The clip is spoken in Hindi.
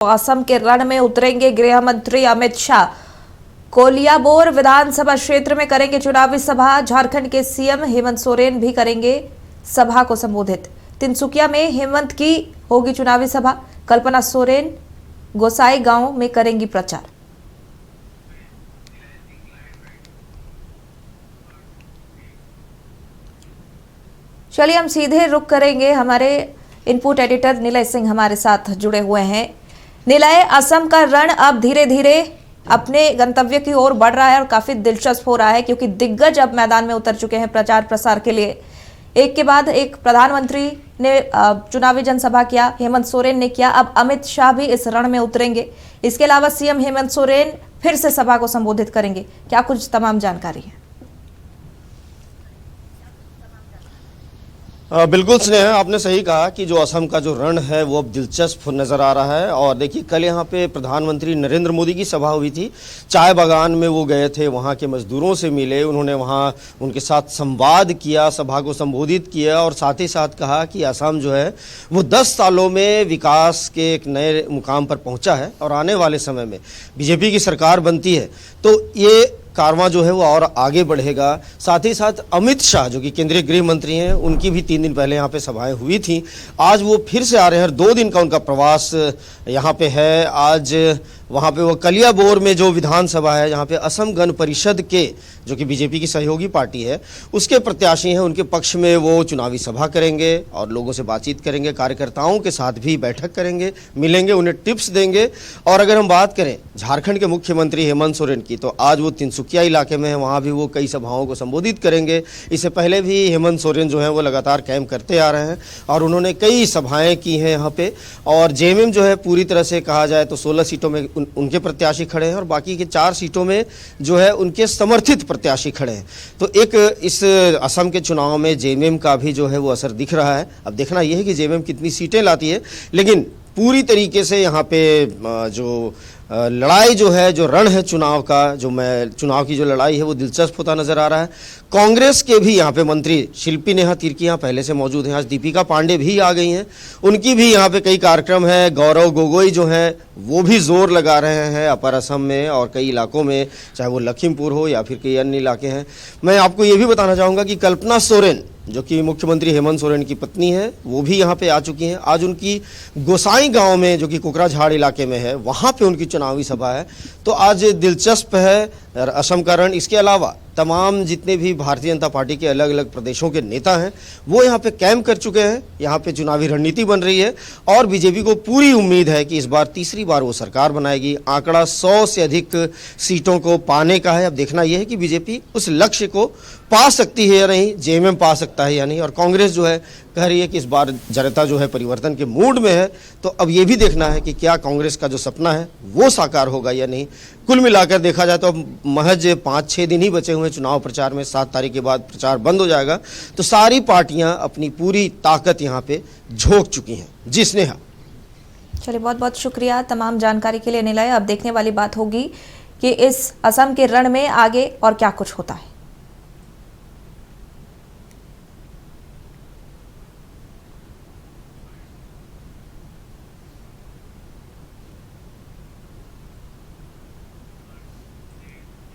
असम के रण में उतरेंगे गृह मंत्री अमित शाह। कोलियाबोर विधानसभा क्षेत्र में करेंगे चुनावी सभा। झारखंड के सीएम हेमंत सोरेन भी करेंगे सभा को संबोधित। तिनसुकिया में हेमंत की होगी चुनावी सभा। कल्पना सोरेन गोसाई गांव में करेंगी प्रचार। चलिए हम सीधे रुक करेंगे। हमारे इनपुट एडिटर निलय सिंह हमारे साथ जुड़े हुए हैं। निलय, असम का रण अब धीरे धीरे अपने गंतव्य की ओर बढ़ रहा है और काफी दिलचस्प हो रहा है, क्योंकि दिग्गज अब मैदान में उतर चुके हैं प्रचार प्रसार के लिए। एक के बाद एक प्रधानमंत्री ने चुनावी जनसभा किया, हेमंत सोरेन ने किया, अब अमित शाह भी इस रण में उतरेंगे। इसके अलावा सीएम हेमंत सोरेन फिर से सभा को संबोधित करेंगे। क्या कुछ तमाम जानकारी है? बिल्कुल स्नेहा, आपने सही कहा कि जो असम का जो रण है वो अब दिलचस्प नज़र आ रहा है। और देखिए, कल यहाँ पे प्रधानमंत्री नरेंद्र मोदी की सभा हुई थी। चाय बागान में वो गए थे, वहाँ के मजदूरों से मिले, उन्होंने वहाँ उनके साथ संवाद किया, सभा को संबोधित किया और साथ ही साथ कहा कि असम जो है वो 10 सालों में विकास के एक नए मुकाम पर पहुँचा है और आने वाले समय में बीजेपी की सरकार बनती है तो ये कारवां जो है वो और आगे बढ़ेगा। साथ ही साथ अमित शाह जो कि केंद्रीय गृह मंत्री हैं, उनकी भी 3 दिन पहले यहाँ पे सभाएं हुई थी। आज वो फिर से आ रहे हैं। 2 दिन का उनका प्रवास यहाँ पे है। आज वहाँ पे वो कलियाबोर में जो विधानसभा है, जहाँ पे असम गण परिषद के जो कि बीजेपी की सहयोगी पार्टी है उसके प्रत्याशी हैं, उनके पक्ष में वो चुनावी सभा करेंगे और लोगों से बातचीत करेंगे, कार्यकर्ताओं के साथ भी बैठक करेंगे, मिलेंगे, उन्हें टिप्स देंगे। और अगर हम बात करें झारखंड के मुख्यमंत्री हेमंत सोरेन की, तो आज वो तिनसुकिया इलाके में है, वहाँ भी वो कई सभाओं को संबोधित करेंगे। इससे पहले भी हेमंत सोरेन जो है वो लगातार कैंप करते आ रहे हैं और उन्होंने कई सभाएँ की हैं यहाँ पे। और जेएमएम जो है पूरी तरह से कहा जाए तो 16 सीटों में उनके प्रत्याशी खड़े हैं और बाकी के 4 सीटों में जो है उनके समर्थित प्रत्याशी खड़े हैं। तो एक इस असम के चुनाव में जेएमएम का भी जो है वो असर दिख रहा है। अब देखना यह है कि जेएमएम कितनी सीटें लाती है, लेकिन पूरी तरीके से यहाँ पे जो लड़ाई जो है, जो रण है चुनाव का, चुनाव की जो लड़ाई है वो दिलचस्प होता नजर आ रहा है। कांग्रेस के भी यहाँ पे मंत्री शिल्पी नेहा तिर्की यहाँ पहले से मौजूद हैं। आज दीपिका पांडे भी आ गई हैं, उनकी भी यहाँ पे कई कार्यक्रम है। गौरव गोगोई जो हैं वो भी जोर लगा रहे हैं अपर असम में और कई इलाकों में, चाहे वो लखीमपुर हो या फिर कई अन्य इलाके हैं। मैं आपको ये भी बताना चाहूँगा कि कल्पना सोरेन जो कि मुख्यमंत्री हेमंत सोरेन की पत्नी है, वो भी यहाँ पे आ चुकी हैं। आज उनकी गोसाई गांव में जो कि कोकराझाड़ इलाके में है, वहाँ पे उनकी चुनावी सभा है। तो आज दिलचस्प है असम का रण। इसके अलावा तमाम जितने भी भारतीय जनता पार्टी के अलग अलग प्रदेशों के नेता हैं वो यहाँ पे कैंप कर चुके हैं। यहाँ पे चुनावी रणनीति बन रही है और बीजेपी को पूरी उम्मीद है कि इस बार तीसरी बार वो सरकार बनाएगी। आंकड़ा 100 से अधिक सीटों को पाने का है। अब देखना यह है कि बीजेपी उस लक्ष्य को पा सकती है या नहीं, जेएमएम पा सकता है या नहीं। और कांग्रेस जो है कह रही है कि इस बार जनता जो है परिवर्तन के मूड में है। तो अब ये भी देखना है कि क्या कांग्रेस का जो सपना है वो साकार होगा या नहीं। कुल मिलाकर देखा जाए तो अब महज 5-6 दिन ही बचे हुए चुनाव प्रचार में। 7 तारीख के बाद प्रचार बंद हो जाएगा। तो सारी पार्टियां अपनी पूरी ताकत यहाँ पे झोंक चुकी हैं। जी स्नेहा। चलिए, बहुत बहुत शुक्रिया तमाम जानकारी के लिए निलय। अब देखने वाली बात होगी कि इस असम के रण में आगे और क्या कुछ होता है।